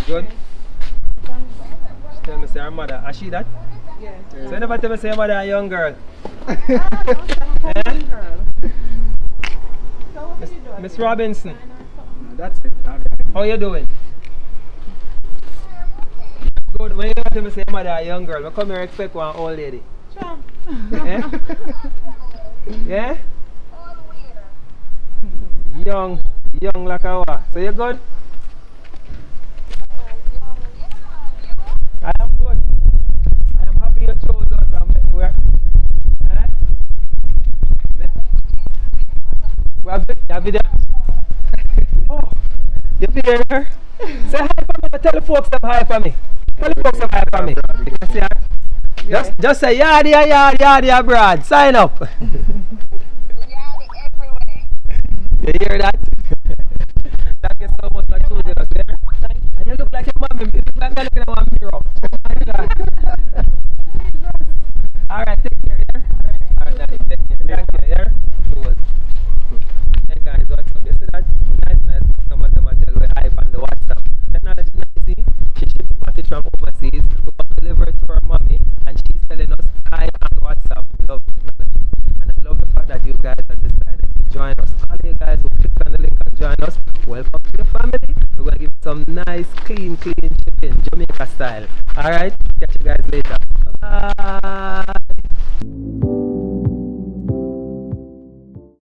Good? She tell me say her mother. Is she that? Yeah. So you never tell me say your mother a young girl. Ah, no, Eh? girl. So what are you doing? Miss Robinson, No, that's it. how you doing? Good. When you tell me say your mother a young girl, I come here expect one old lady. Sure. Yeah? Yeah? Young like a what? So you good? I am good. I am happy you chose us and we're eh? We have a video. Oh, you video her? Say hi for me. Tell the folks some hi for me. Tell the folks some hi for me. You can see her? Just say yard, Brad. Sign up. You hear that? Thank you so much for choosing us there. And you look like your mommy. You look like you're looking at one mirror. Oh my God. Alright, take care, yeah? Alright, Daddy, take care. Thank you, yeah? Good. Hey guys, what's up? You see that? Nice customers them a tell we hype on the WhatsApp. Technology nice, see? She shipped the package from overseas. We want to deliver it to her mommy. And she's telling us hi on WhatsApp. Love technology. And I love the fact that you guys have decided to join us. All you guys who clicked on the link and join us, welcome to the family. We're going to give you some nice, clean chicken, Jamaica style. Alright? Catch you guys later. Bye-bye.